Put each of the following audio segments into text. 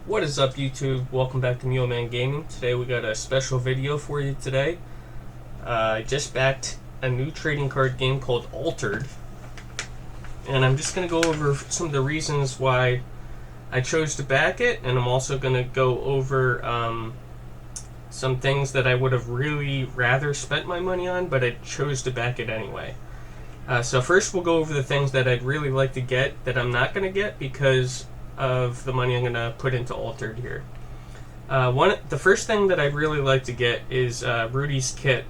What is up, YouTube? Welcome back to Mule Man Gaming. Today we got a special video for you today. I just backed a new trading card game called Altered, and I'm just going to go over some of the reasons why I chose to back it, and I'm also going to go over some things that I would have really rather spent my money on, but I chose to back it anyway. So first we'll go over the things that I'd really like to get that I'm not going to get because of the money I'm going to put into Altered here. The first thing that I'd really like to get is Rudy's kit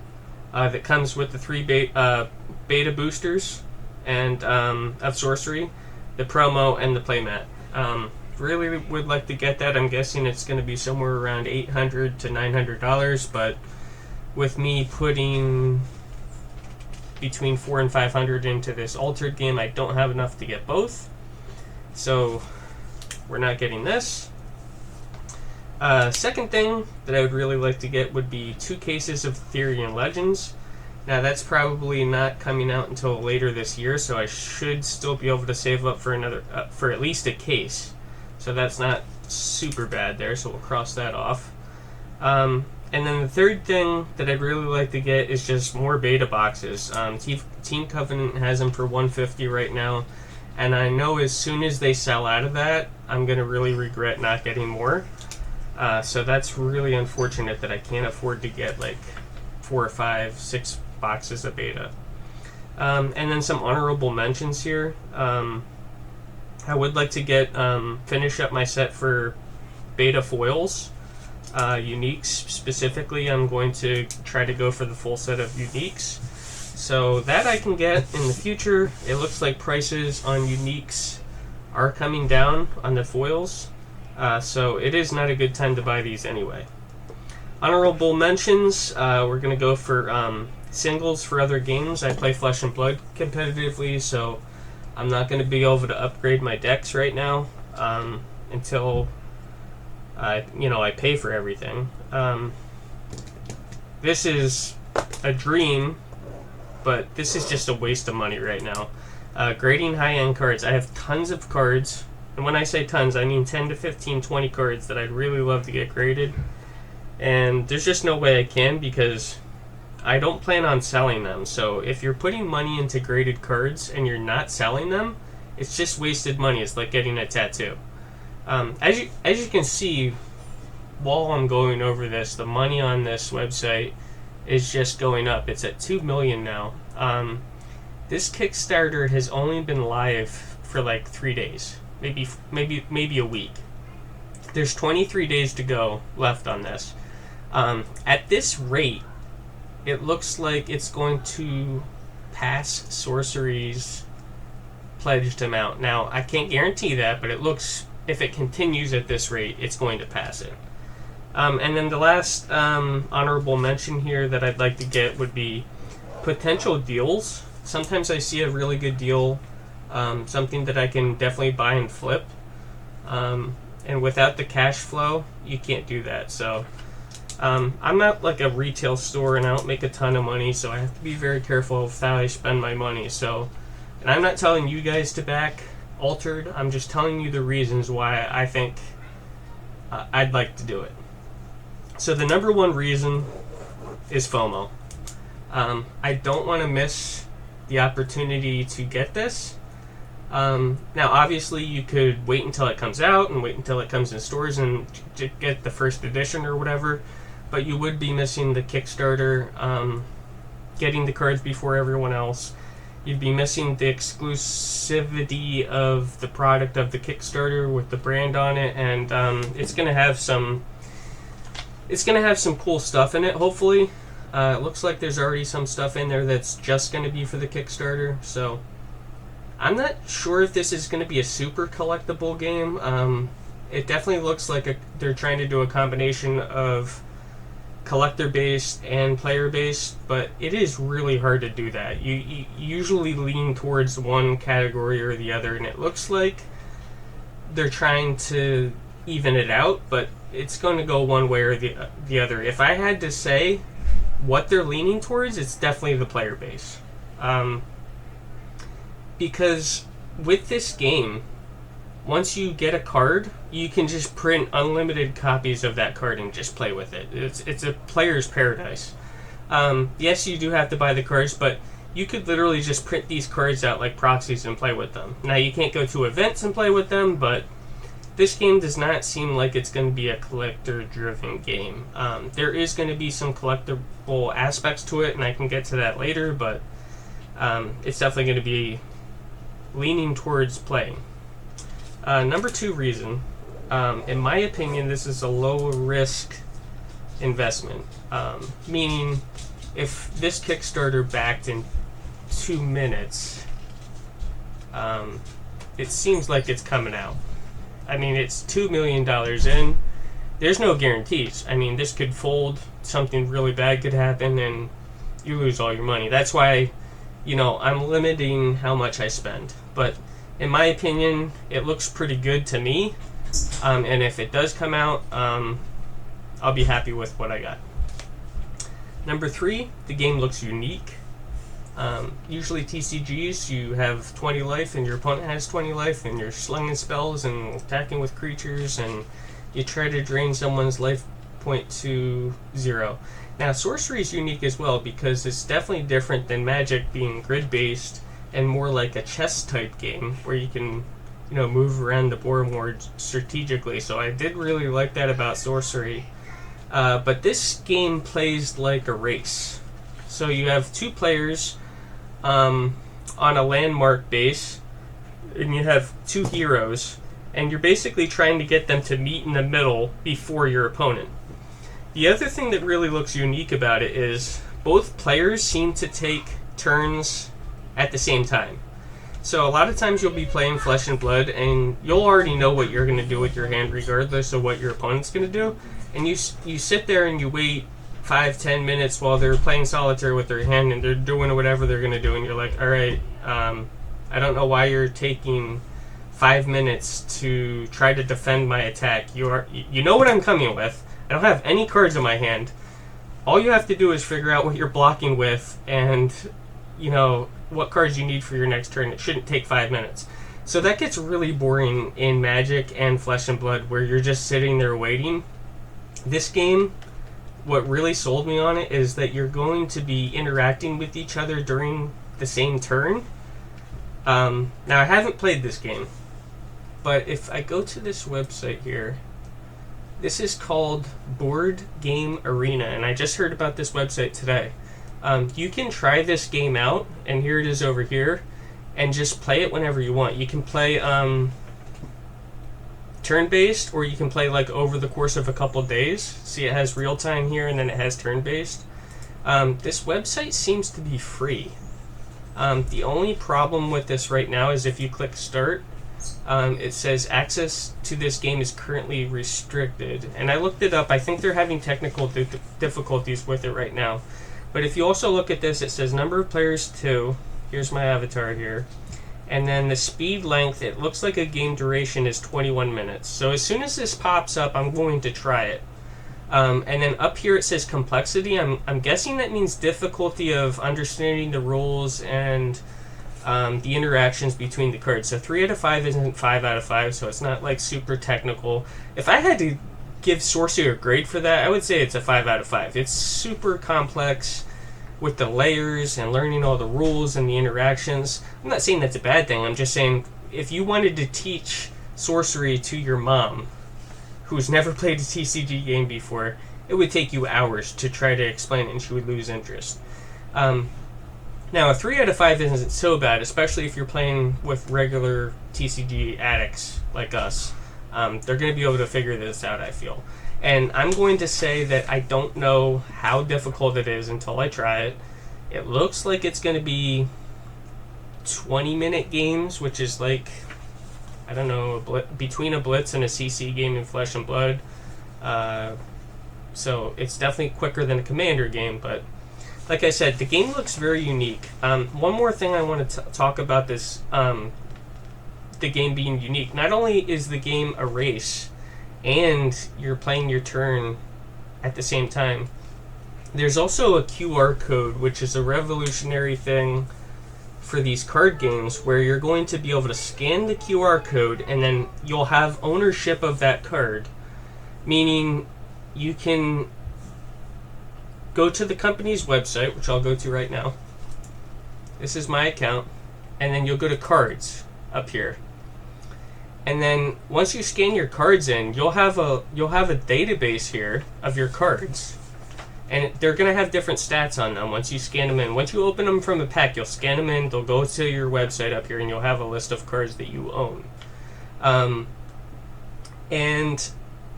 that comes with the three beta boosters and of sorcery, the promo, and the playmat. Really would like to get that. I'm guessing it's going to be somewhere around $800 to $900, but with me putting between $400 and $500 into this Altered game, I don't have enough to get both. So we're not getting this. Second thing that I would really like to get would be 2 cases of Theory and Legends. Now that's probably not coming out until later this year, so I should still be able to save up for another for at least a case. So that's not super bad there, so we'll cross that off. And then the third thing that I'd really like to get is just more beta boxes. Team Covenant has them for $150 right now, and I know as soon as they sell out of that, I'm going to really regret not getting more. So that's really unfortunate that I can't afford to get like 4 or 5, 6 boxes of beta. And then some honorable mentions here. I would like to get finish up my set for beta foils. Uniques specifically, I'm going to try to go for the full set of uniques. So that I can get in the future. It looks like prices on uniques are coming down on the foils. So it is not a good time to buy these anyway. Honorable mentions, we're going to go for singles for other games. I play Flesh and Blood competitively, so I'm not going to be able to upgrade my decks right now until I pay for everything. This is a dream, but this is just a waste of money right now. Grading high-end cards. I have tons of cards, and when I say tons, I mean 10 to 15, 20 cards that I'd really love to get graded. And there's just no way I can because I don't plan on selling them. So if you're putting money into graded cards and you're not selling them, it's just wasted money. It's like getting a tattoo. As you can see, while I'm going over this, the money on this website is just going up. It's at 2 million now. This Kickstarter has only been live for like 3 days, maybe a week. There's 23 days to go left on this. At this rate, it looks like it's going to pass Sorcery's pledged amount. Now, I can't guarantee that, but it looks, if it continues at this rate, it's going to pass it. And then the last honorable mention here that I'd like to get would be potential deals. Sometimes I see a really good deal, something that I can definitely buy and flip. And without the cash flow, you can't do that. So I'm not like a retail store and I don't make a ton of money, so I have to be very careful of how I spend my money. So, and I'm not telling you guys to back Altered, I'm just telling you the reasons why I think I'd like to do it. So the number one reason is FOMO. I don't want to miss the opportunity to get this. Now obviously you could wait until it comes out and wait until it comes in stores and get the first edition or whatever, but you would be missing the Kickstarter, getting the cards before everyone else. You'd be missing the exclusivity of the product of the Kickstarter with the brand on it, and it's gonna have some cool stuff in it, hopefully. It looks like there's already some stuff in there that's just gonna be for the Kickstarter, so I'm not sure if this is gonna be a super collectible game. It definitely looks like they're trying to do a combination of collector-based and player-based, but it is really hard to do that. You usually lean towards one category or the other, and it looks like they're trying to even it out, but it's going to go one way or the other. If I had to say what they're leaning towards, it's definitely the player base. Because with this game, once you get a card, you can just print unlimited copies of that card and just play with it. It's a player's paradise. Yes, you do have to buy the cards, but you could literally just print these cards out like proxies and play with them. Now, you can't go to events and play with them, but this game does not seem like it's going to be a collector-driven game. There is going to be some collectible aspects to it, and I can get to that later, but it's definitely going to be leaning towards playing. Number 2 reason, in my opinion, this is a low-risk investment. Meaning, if this Kickstarter backed in 2 minutes, it seems like it's coming out. I mean, it's $2 million in. There's no guarantees. I mean, this could fold, something really bad could happen, and you lose all your money. That's why, I'm limiting how much I spend. But in my opinion, it looks pretty good to me. And if it does come out, I'll be happy with what I got. Number 3, the game looks unique. Usually TCGs, you have 20 life and your opponent has 20 life, and you're slinging spells and attacking with creatures, and you try to drain someone's life point to 0. Now, sorcery is unique as well because it's definitely different than Magic being grid-based and more like a chess-type game where you can, move around the board more strategically. So I did really like that about sorcery. But this game plays like a race. So you have 2 players on a landmark base, and you have 2 heroes, and you're basically trying to get them to meet in the middle before your opponent. The other thing that really looks unique about it is both players seem to take turns at the same time. So a lot of times you'll be playing Flesh and Blood, and you'll already know what you're going to do with your hand regardless of what your opponent's going to do. And you sit there and you wait 5-10 minutes while they're playing solitaire with their hand and they're doing whatever they're going to do, and you're like, alright, I don't know why you're taking 5 minutes to try to defend my attack. You know what I'm coming with. I don't have any cards in my hand. All you have to do is figure out what you're blocking with and, what cards you need for your next turn. It shouldn't take 5 minutes. So that gets really boring in Magic and Flesh and Blood where you're just sitting there waiting. This game, what really sold me on it is that you're going to be interacting with each other during the same turn. Now, I haven't played this game, but if I go to this website here, this is called Board Game Arena, and I just heard about this website today. You can try this game out, and here it is over here, and just play it whenever you want. You can play turn-based, or you can play like over the course of a couple days. See, it has real-time here, and then it has turn-based. This website seems to be free. The only problem with this right now is if you click Start, it says access to this game is currently restricted. And I looked it up. I think they're having technical difficulties with it right now. But if you also look at this, it says number of players 2. Here's my avatar here. And then the speed length, it looks like a game duration is 21 minutes. So as soon as this pops up, I'm going to try it. And then up here it says complexity. I'm guessing that means difficulty of understanding the rules and the interactions between the cards. So 3 out of 5 isn't 5 out of 5, so it's not like super technical. If I had to give Sorcery a grade for that, I would say it's a 5 out of 5. It's super complex with the layers and learning all the rules and the interactions. I'm not saying that's a bad thing. I'm just saying if you wanted to teach Sorcery to your mom, who's never played a TCG game before, it would take you hours to try to explain it, and she would lose interest. Now, a 3 out of 5 isn't so bad, especially if you're playing with regular TCG addicts like us. They're going to be able to figure this out, I feel. And I'm going to say that I don't know how difficult it is until I try it. It looks like it's going to be 20-minute games, which is like, I don't know, between a Blitz and a CC game in Flesh and Blood. So it's definitely quicker than a Commander game, but like I said, the game looks very unique. One more thing I want to talk about this, the game being unique. Not only is the game a race, and you're playing your turn at the same time, there's also a QR code, which is a revolutionary thing for these card games where you're going to be able to scan the QR code and then you'll have ownership of that card, meaning you can go to the company's website, which I'll go to right now. This is my account, and then you'll go to cards up here. And then once you scan your cards in, you'll have a database here of your cards. And they're going to have different stats on them once you scan them in. Once you open them from a pack, you'll scan them in, they'll go to your website up here, and you'll have a list of cards that you own. And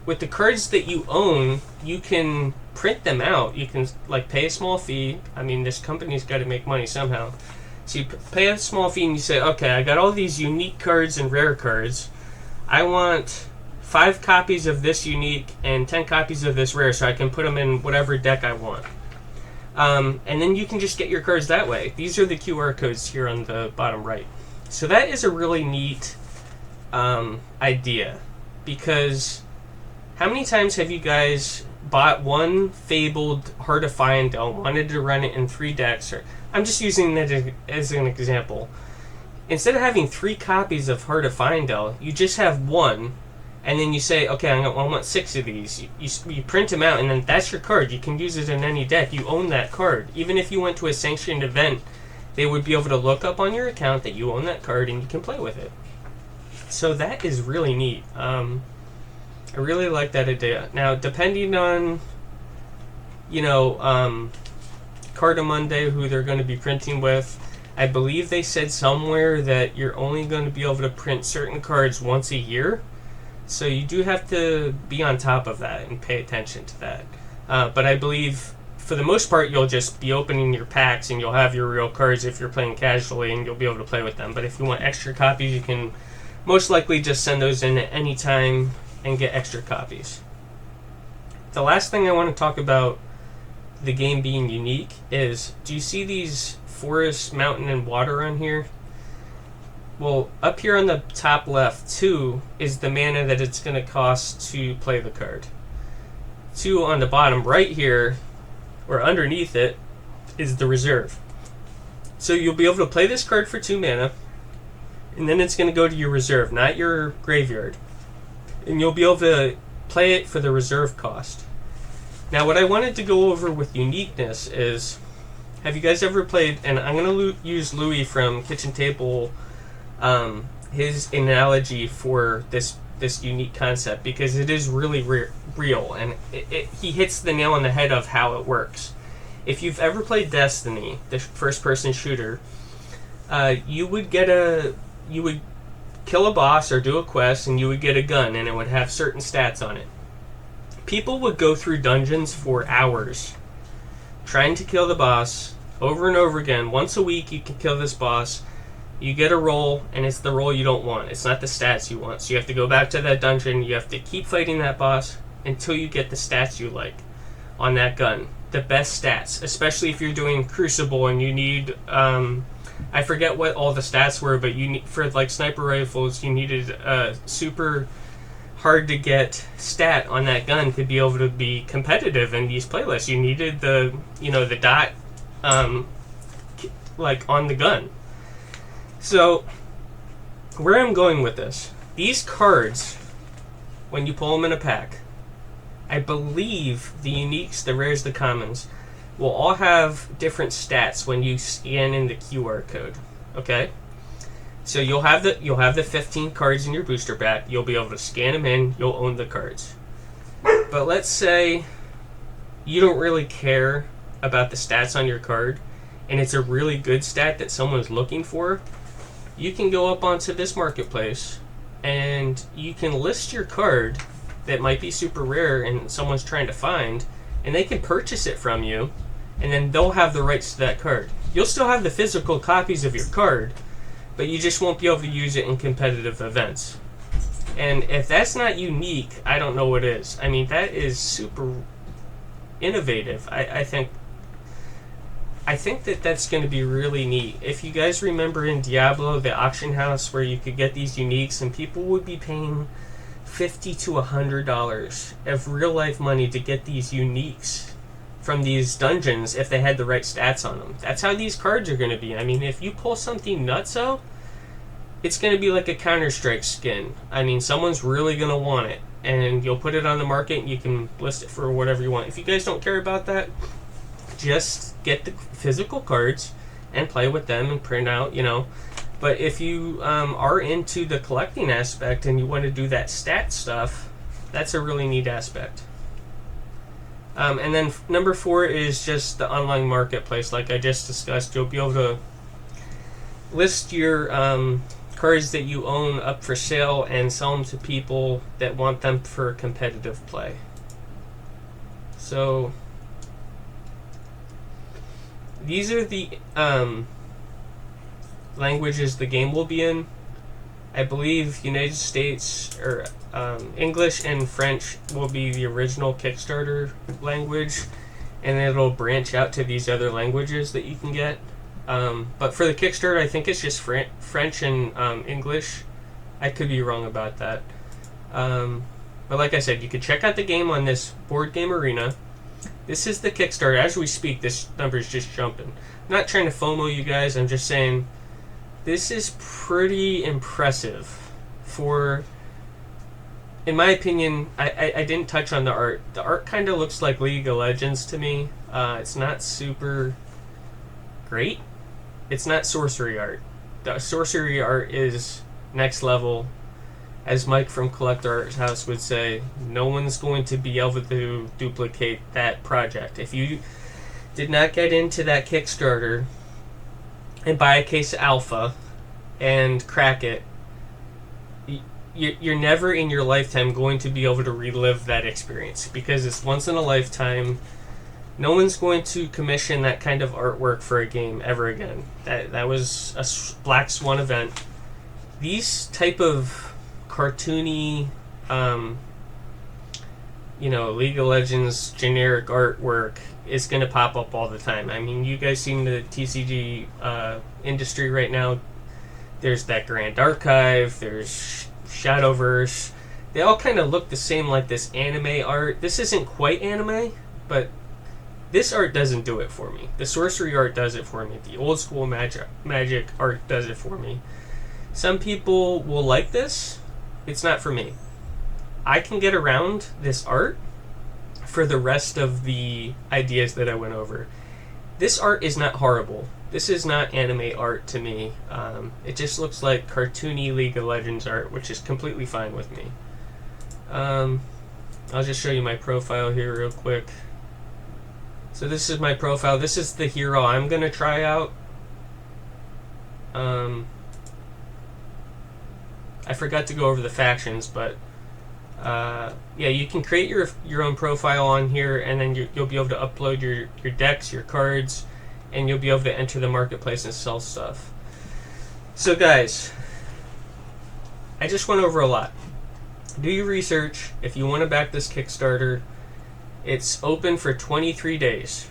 with the cards that you own, you can print them out. You can like pay a small fee. I mean, this company's got to make money somehow. So you pay a small fee and you say, okay, I got all these unique cards and rare cards. I want 5 copies of this unique and 10 copies of this rare so I can put them in whatever deck I want. And then you can just get your cards that way. These are the QR codes here on the bottom right. So that is a really neat idea, because how many times have you guys bought one fabled Heart of Fyendel, wanted to run it in 3 decks? Or I'm just using that as an example. Instead of having 3 copies of Heart of Fyendel, you just have one, and then you say, okay, I want 6 of these. You print them out, and then that's your card. You can use it in any deck. You own that card. Even if you went to a sanctioned event, they would be able to look up on your account that you own that card, and you can play with it. So that is really neat. I really like that idea. Now, depending on, Cardamonde, who they're going to be printing with, I believe they said somewhere that you're only going to be able to print certain cards once a year. So you do have to be on top of that and pay attention to that. But I believe, for the most part, you'll just be opening your packs and you'll have your real cards if you're playing casually, and you'll be able to play with them. But if you want extra copies, you can most likely just send those in at any time and get extra copies. The last thing I want to talk about the game being unique is, do you see these forest, mountain, and water on here? Well, up here on the top left, 2 is the mana that it's going to cost to play the card. 2 on the bottom right here, or underneath it, is the reserve. So you'll be able to play this card for 2 mana, and then it's going to go to your reserve, not your graveyard. And you'll be able to play it for the reserve cost. Now, what I wanted to go over with uniqueness is, have you guys ever played, and I'm going to use Louis from Kitchen Table, his analogy for this unique concept, because it is really real, and he hits the nail on the head of how it works. If you've ever played Destiny, the first-person shooter, you would kill a boss or do a quest, and you would get a gun, and it would have certain stats on it. People would go through dungeons for hours trying to kill the boss over and over again. Once a week you can kill this boss. You get a roll, and it's the roll you don't want. It's not the stats you want. So you have to go back to that dungeon. You have to keep fighting that boss until you get the stats you like on that gun. The best stats, especially if you're doing Crucible and you need, I forget what all the stats were, but you need, for like sniper rifles, you needed a super hard to get stat on that gun to be able to be competitive in these playlists. You needed the dot, like on the gun. So, where I'm going with this, these cards, when you pull them in a pack, I believe the uniques, the rares, the commons, will all have different stats when you scan in the QR code. Okay? So you'll have the 15 cards in your booster pack. You'll be able to scan them in. You'll own the cards. But let's say you don't really care about the stats on your card, and it's a really good stat that someone's looking for. You can go up onto this marketplace and you can list your card that might be super rare and someone's trying to find, and they can purchase it from you, and then they'll have the rights to that card. You'll still have the physical copies of your card, but you just won't be able to use it in competitive events. And if that's not unique, I don't know what is. I mean, that is super innovative. I think that that's going to be really neat. If you guys remember in Diablo, the auction house where you could get these uniques, and people would be paying $50 to $100 of real life money to get these uniques from these dungeons if they had the right stats on them. That's how these cards are going to be. I mean, if you pull something nutso, it's going to be like a Counter-Strike skin. I mean, someone's really going to want it, and you'll put it on the market and you can list it for whatever you want. If you guys don't care about that, just get the physical cards and play with them and print out, But if you are into the collecting aspect and you want to do that stat stuff, that's a really neat aspect. And then number 4 is just the online marketplace. Like I just discussed, you'll be able to list your cards that you own up for sale and sell them to people that want them for competitive play. So these are the languages the game will be in. I believe United States or English and French will be the original Kickstarter language, and then it'll branch out to these other languages that you can get. But for the Kickstarter, I think it's just French and English. I could be wrong about that. But like I said, you can check out the game on this Board Game Arena. This is the Kickstarter. As we speak, this number is just jumping. I'm not trying to FOMO you guys. I'm just saying this is pretty impressive for, in my opinion, I didn't touch on the art. The art kind of looks like League of Legends to me. It's not super great. It's not sorcery art. The sorcery art is next level. As Mike from Collector Art House would say, no one's going to be able to duplicate that project. If you did not get into that Kickstarter and buy a case of alpha and crack it, you're never in your lifetime going to be able to relive that experience, because it's once in a lifetime. No one's going to commission that kind of artwork for a game ever again. That was a Black Swan event. These type of cartoony, League of Legends generic artwork is going to pop up all the time. I mean, you guys seen the TCG industry right now. There's that Grand Archive. There's Shadowverse. They all kind of look the same, like this anime art. This isn't quite anime, but this art doesn't do it for me. The sorcery art does it for me. The old school magic art does it for me. Some people will like this. It's not for me. I can get around this art for the rest of the ideas that I went over. This art is not horrible. This is not anime art to me. It just looks like cartoony League of Legends art, which is completely fine with me. I'll just show you my profile here real quick. So this is my profile. This is the hero I'm going to try out. I forgot to go over the factions, but yeah, you can create your own profile on here, and then you'll be able to upload your decks, your cards, and you'll be able to enter the marketplace and sell stuff. So guys, I just went over a lot. Do your research. If you want to back this Kickstarter, it's open for 23 days.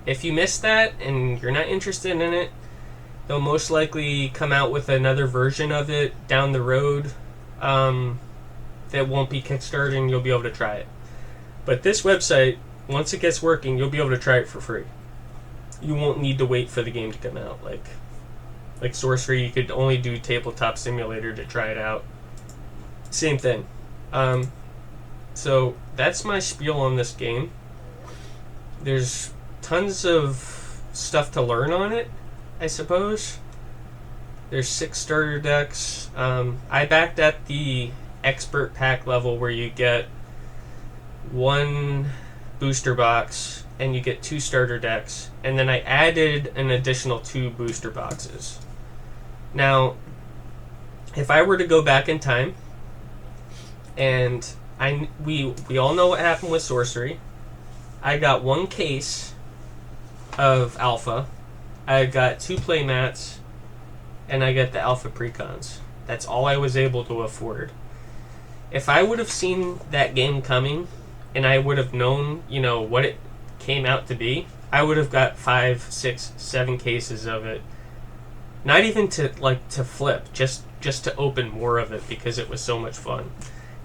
If you miss that and you're not interested in it, they'll most likely come out with another version of it down the road that won't be Kickstarter, and you'll be able to try it. But this website, once it gets working, you'll be able to try it for free. You won't need to wait for the game to come out. Like Sorcery, you could only do Tabletop Simulator to try it out. Same thing. So that's my spiel on this game. There's tons of stuff to learn on it, I suppose. There's 6 starter decks. I backed at the expert pack level, where you get 1 booster box and you get 2 starter decks, and then I added an additional 2 booster boxes. Now, if I were to go back in time, and we all know what happened with Sorcery. I got 1 case of alpha, I got 2 play mats, and I got the alpha precons. That's all I was able to afford. If I would have seen that game coming, and I would have known, what it came out to be, I would have got 5, 6, 7 cases of it. Not even to flip, just to open more of it, because it was so much fun.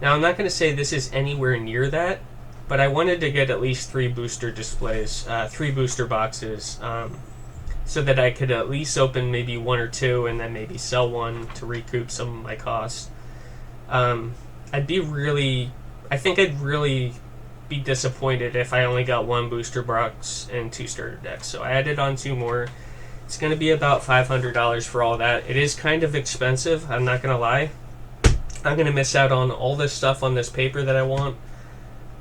Now, I'm not going to say this is anywhere near that, but I wanted to get at least 3 booster displays, 3 booster boxes, so that I could at least open maybe 1 or 2 and then maybe sell 1 to recoup some of my costs. I think I'd really be disappointed if I only got 1 booster box and 2 starter decks. So I added on 2 more. It's going to be about $500 for all that. It is kind of expensive, I'm not going to lie. I'm going to miss out on all this stuff on this paper that I want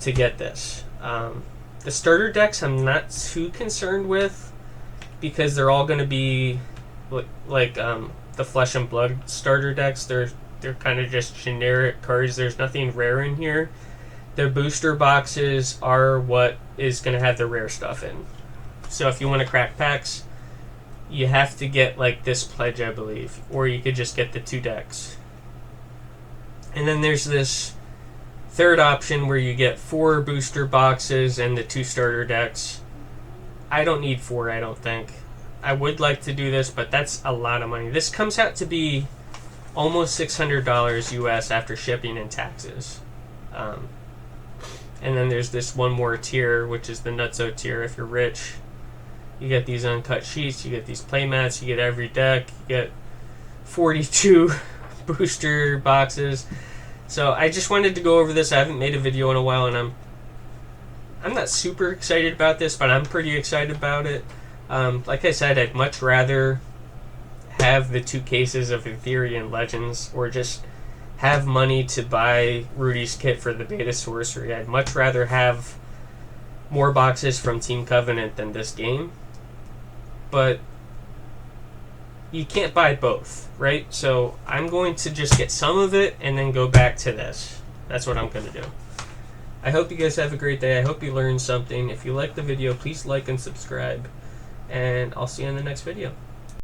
to get this. The starter decks I'm not too concerned with, because they're all going to be like the Flesh and Blood starter decks. They're kind of just generic cards. There's nothing rare in here. Their booster boxes are what is going to have the rare stuff in. So if you want to crack packs, you have to get like this pledge, I believe, or you could just get the 2 decks. And then there's this third option where you get 4 booster boxes and the 2 starter decks. I don't need 4, I don't think. I would like to do this, but that's a lot of money. This comes out to be almost $600 US after shipping and taxes. And then there's this one more tier, which is the Nutso tier. If you're rich, you get these uncut sheets, you get these playmats, you get every deck, you get 42 booster boxes. So I just wanted to go over this. I haven't made a video in a while, and I'm not super excited about this, but I'm pretty excited about it. Like I said, I'd much rather have the 2 cases of Ethereum Legends, or just have money to buy Rudy's kit for the Beta Sorcery. I'd much rather have more boxes from Team Covenant than this game. But you can't buy both, right? So I'm going to just get some of it and then go back to this. That's what I'm going to do. I hope you guys have a great day. I hope you learned something. If you liked the video, please like and subscribe. And I'll see you in the next video.